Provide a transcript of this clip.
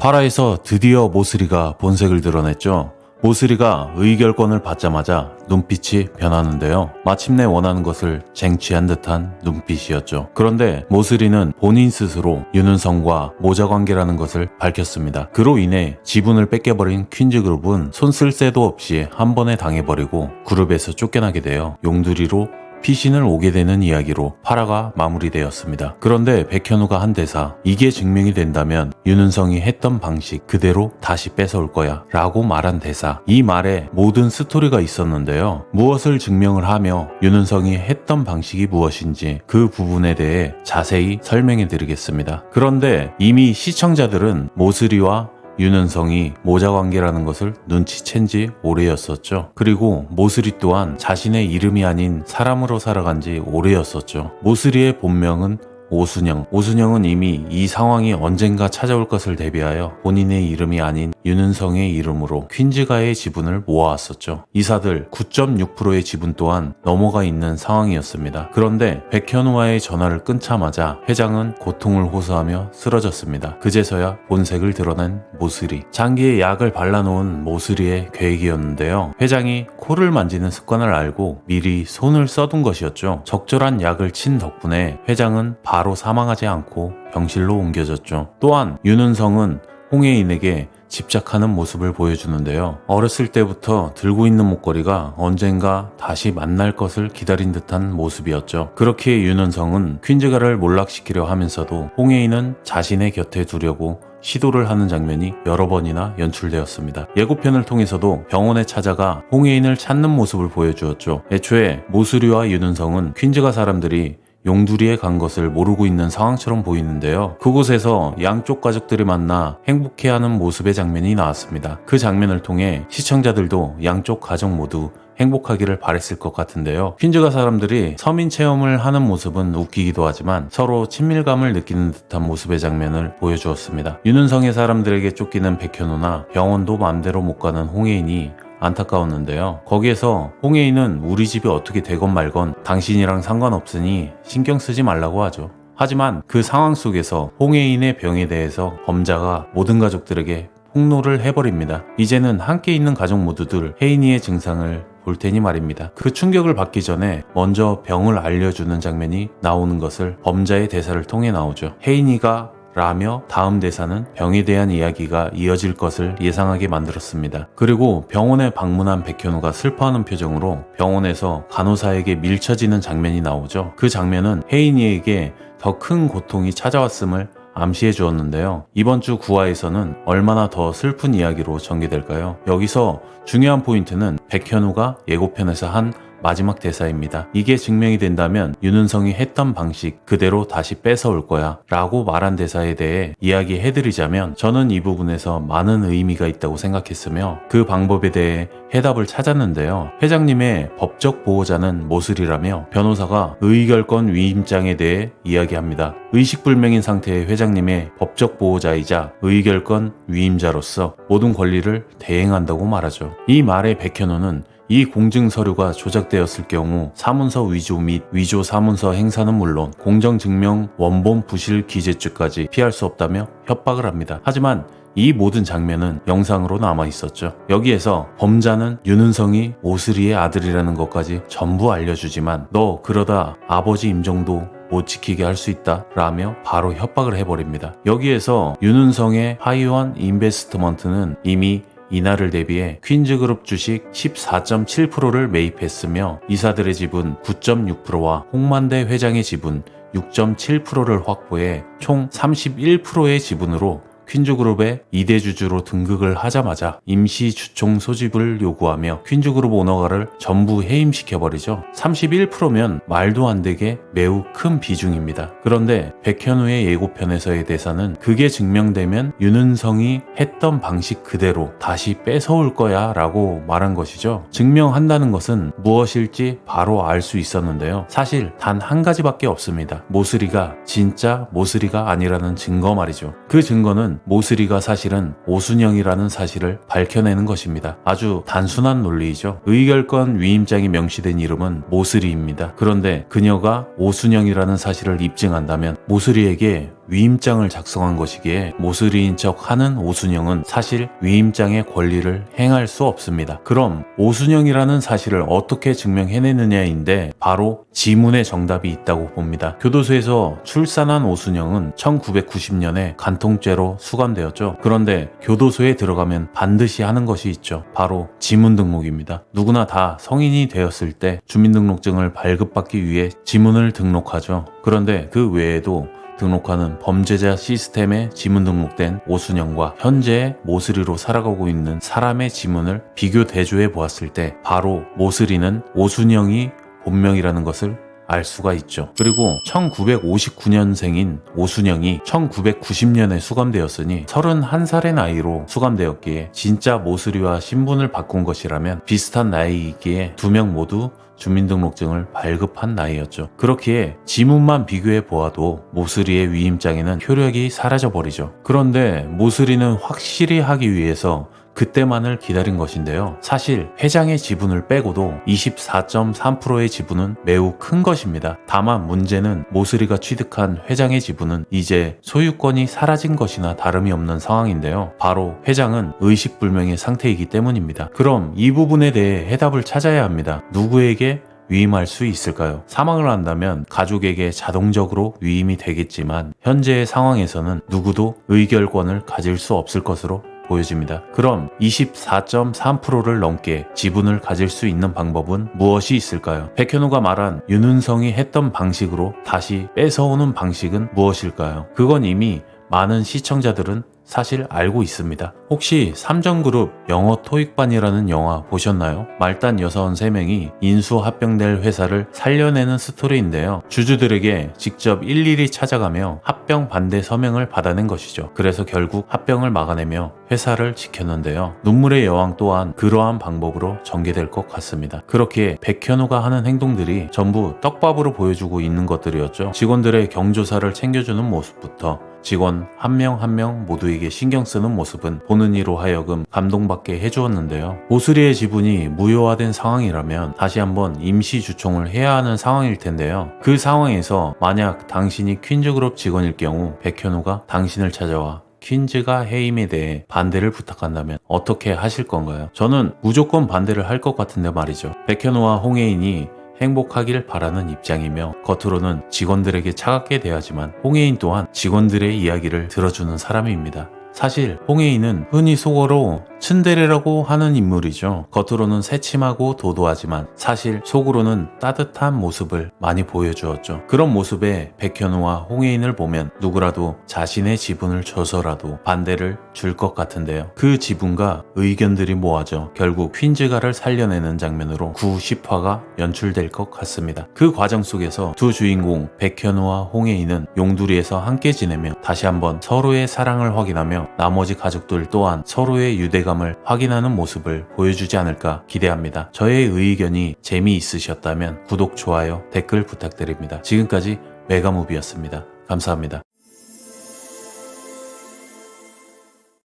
파라에서 드디어 모스리가 본색을 드러냈죠. 모스리가 의결권을 받자마자 눈빛이 변하는데요. 마침내 원하는 것을 쟁취한 듯한 눈빛이었죠. 그런데 모스리는 본인 스스로 윤은성과 모자관계라는 것을 밝혔습니다. 그로 인해 지분을 뺏겨버린 퀸즈그룹은 손 쓸 새도 없이 한 번에 당해버리고 그룹에서 쫓겨나게 되어 용두리로 피신을 오게 되는 이야기로 파라가 마무리되었습니다. 그런데 백현우가 한 대사, 이게 증명이 된다면 윤은성이 했던 방식 그대로 다시 뺏어올 거야 라고 말한 대사, 이 말에 모든 스토리가 있었는데요. 무엇을 증명을 하며 윤은성이 했던 방식이 무엇인지 그 부분에 대해 자세히 설명해 드리겠습니다. 그런데 이미 시청자들은 모스리와 윤은성이 모자관계라는 것을 눈치챈 지 오래였었죠. 그리고 모스리 또한 자신의 이름이 아닌 사람으로 살아간 지 오래였었죠. 모스리의 본명은 오순영. 오순영은 이미 이 상황이 언젠가 찾아올 것을 대비하여 본인의 이름이 아닌 윤은성의 이름으로 퀸즈가의 지분을 모아왔었죠. 이사들 9.6%의 지분 또한 넘어가 있는 상황이었습니다. 그런데 백현우와의 전화를 끊자마자 회장은 고통을 호소하며 쓰러졌습니다. 그제서야 본색을 드러낸 모스리. 장기에 약을 발라놓은 모스리의 계획이었는데요. 회장이 코를 만지는 습관을 알고 미리 손을 써둔 것이었죠. 적절한 약을 친 덕분에 회장은 바로 사망하지 않고 병실로 옮겨졌죠. 또한 윤은성은 홍혜인에게 집착하는 모습을 보여주는데요. 어렸을 때부터 들고 있는 목걸이가 언젠가 다시 만날 것을 기다린 듯한 모습이었죠. 그렇게 윤은성은 퀸즈가를 몰락시키려 하면서도 홍혜인은 자신의 곁에 두려고 시도를 하는 장면이 여러 번이나 연출되었습니다. 예고편을 통해서도 병원에 찾아가 홍혜인을 찾는 모습을 보여주었죠. 애초에 모스리와 윤은성은 퀸즈가 사람들이 용두리에 간 것을 모르고 있는 상황처럼 보이는데요. 그곳에서 양쪽 가족들이 만나 행복해하는 모습의 장면이 나왔습니다. 그 장면을 통해 시청자들도 양쪽 가족 모두 행복하기를 바랬을 것 같은데요. 퀸즈가 사람들이 서민 체험을 하는 모습은 웃기기도 하지만 서로 친밀감을 느끼는 듯한 모습의 장면을 보여주었습니다. 윤은성의 사람들에게 쫓기는 백현우나 병원도 마음대로 못 가는 홍혜인이 안타까웠는데요. 거기에서 홍혜인은 우리 집이 어떻게 되건 말건 당신이랑 상관없으니 신경 쓰지 말라고 하죠. 하지만 그 상황 속에서 홍혜인의 병에 대해서 범자가 모든 가족들에게 폭로를 해버립니다. 이제는 함께 있는 가족 모두들 혜인이의 증상을 볼 테니 말입니다. 그 충격을 받기 전에 먼저 병을 알려주는 장면이 나오는 것을 범자의 대사를 통해 나오죠. 혜인이가 라며 다음 대사는 병에 대한 이야기가 이어질 것을 예상하게 만들었습니다. 그리고 병원에 방문한 백현우가 슬퍼하는 표정으로 병원에서 간호사에게 밀쳐지는 장면이 나오죠. 그 장면은 혜인이에게 더 큰 고통이 찾아왔음을 암시해 주었는데요. 이번 주 9화에서는 얼마나 더 슬픈 이야기로 전개될까요? 여기서 중요한 포인트는 백현우가 예고편에서 한 마지막 대사입니다. 이게 증명이 된다면 윤은성이 했던 방식 그대로 다시 뺏어올 거야 라고 말한 대사에 대해 이야기해드리자면 저는 이 부분에서 많은 의미가 있다고 생각했으며 그 방법에 대해 해답을 찾았는데요. 회장님의 법적 보호자는 모슬이라며 변호사가 의결권 위임장에 대해 이야기합니다. 의식불명인 상태의 회장님의 법적 보호자이자 의결권 위임자로서 모든 권리를 대행한다고 말하죠. 이 말에 백현우는 이 공증 서류가 조작되었을 경우 사문서 위조 및 위조 사문서 행사는 물론 공정증명 원본 부실 기재죄까지 피할 수 없다며 협박을 합니다. 하지만 이 모든 장면은 영상으로 남아 있었죠. 여기에서 범자는 윤은성이 오스리의 아들이라는 것까지 전부 알려주지만 너 그러다 아버지 임종도 못 지키게 할 수 있다 라며 바로 협박을 해버립니다. 여기에서 윤은성의 하이원 인베스트먼트는 이미 이날을 대비해 퀸즈그룹 주식 14.7%를 매입했으며 이사들의 지분 9.6%와 홍만대 회장의 지분 6.7%를 확보해 총 31%의 지분으로 퀸즈그룹의 2대 주주로 등극을 하자마자 임시 주총 소집을 요구하며 퀸즈그룹 오너가를 전부 해임시켜버리죠. 31%면 말도 안 되게 매우 큰 비중입니다. 그런데 백현우의 예고편에서의 대사는 그게 증명되면 윤은성이 했던 방식 그대로 다시 뺏어올 거야 라고 말한 것이죠. 증명한다는 것은 무엇일지 바로 알 수 있었는데요. 사실 단 한 가지밖에 없습니다. 모스리가 진짜 모스리가 아니라는 증거 말이죠. 그 증거는 모스리가 사실은 오순영이라는 사실을 밝혀내는 것입니다. 아주 단순한 논리이죠. 의결권 위임장이 명시된 이름은 모스리입니다. 그런데 그녀가 오순영이라는 사실을 입증한다면 모스리에게 위임장을 작성한 것이기에 모슬이인 척 하는 오순영은 사실 위임장의 권리를 행할 수 없습니다. 그럼 오순영이라는 사실을 어떻게 증명해내느냐인데 바로 지문에 정답이 있다고 봅니다. 교도소에서 출산한 오순영은 1990년에 간통죄로 수감되었죠. 그런데 교도소에 들어가면 반드시 하는 것이 있죠. 바로 지문 등록입니다. 누구나 다 성인이 되었을 때 주민등록증을 발급받기 위해 지문을 등록하죠. 그런데 그 외에도 등록하는 범죄자 시스템에 지문 등록된 오순영과 현재 모슬이로 살아가고 있는 사람의 지문을 비교 대조해 보았을 때 바로 모슬이는 오순영이 본명이라는 것을 알 수가 있죠. 그리고 1959년생인 오순영이 1990년에 수감되었으니 31살의 나이로 수감되었기에 진짜 모슬이와 신분을 바꾼 것이라면 비슷한 나이이기에 두 명 모두 주민등록증을 발급한 나이였죠. 그렇기에 지문만 비교해 보아도 모슬이의 위임장에는 효력이 사라져버리죠. 그런데 모슬이는 확실히 하기 위해서 그때만을 기다린 것인데요. 사실 회장의 지분을 빼고도 24.3%의 지분은 매우 큰 것입니다. 다만 문제는 모슬이가 취득한 회장의 지분은 이제 소유권이 사라진 것이나 다름이 없는 상황인데요. 바로 회장은 의식불명의 상태이기 때문입니다. 그럼 이 부분에 대해 해답을 찾아야 합니다. 누구에게 위임할 수 있을까요? 사망을 한다면 가족에게 자동적으로 위임이 되겠지만 현재의 상황에서는 누구도 의결권을 가질 수 없을 것으로 보여집니다. 그럼 24.3%를 넘게 지분을 가질 수 있는 방법은 무엇이 있을까요? 백현우가 말한 윤은성이 했던 방식으로 다시 뺏어오는 방식은 무엇일까요? 그건 이미 많은 시청자들은 사실 알고 있습니다. 혹시 삼정그룹 영어 토익반이라는 영화 보셨나요? 말단 여사원 3명이 인수 합병될 회사를 살려내는 스토리인데요. 주주들에게 직접 일일이 찾아가며 합병 반대 서명을 받아낸 것이죠. 그래서 결국 합병을 막아내며 회사를 지켰는데요. 눈물의 여왕 또한 그러한 방법으로 전개될 것 같습니다. 그렇기에 백현우가 하는 행동들이 전부 떡밥으로 보여주고 있는 것들이었죠. 직원들의 경조사를 챙겨주는 모습부터 직원 한 명 한 명 모두에게 신경 쓰는 모습은 보는 이로 하여금 감동받게 해주었는데요. 모슬이의 지분이 무효화된 상황이라면 다시 한번 임시 주총을 해야 하는 상황일 텐데요. 그 상황에서 만약 당신이 퀸즈그룹 직원일 경우 백현우가 당신을 찾아와 퀸즈가 해임에 대해 반대를 부탁한다면 어떻게 하실 건가요? 저는 무조건 반대를 할 것 같은데 말이죠. 백현우와 홍혜인이 행복하길 바라는 입장이며 겉으로는 직원들에게 차갑게 대하지만 홍혜인 또한 직원들의 이야기를 들어주는 사람입니다. 사실 홍혜인은 흔히 속어로 츤데레라고 하는 인물이죠. 겉으로는 새침하고 도도하지만 사실 속으로는 따뜻한 모습을 많이 보여주었죠. 그런 모습에 백현우와 홍혜인을 보면 누구라도 자신의 지분을 줘서라도 반대를 줄 것 같은데요. 그 지분과 의견들이 모아져 결국 퀸즈가를 살려내는 장면으로 9, 10화가 연출될 것 같습니다. 그 과정 속에서 두 주인공 백현우와 홍혜인은 용두리에서 함께 지내며 다시 한번 서로의 사랑을 확인하며 나머지 가족들 또한 서로의 유대감을 확인하는 모습을 보여주지 않을까 기대합니다. 저의 의견이 재미있으셨다면 구독, 좋아요, 댓글 부탁드립니다. 지금까지 메가무비였습니다. 감사합니다.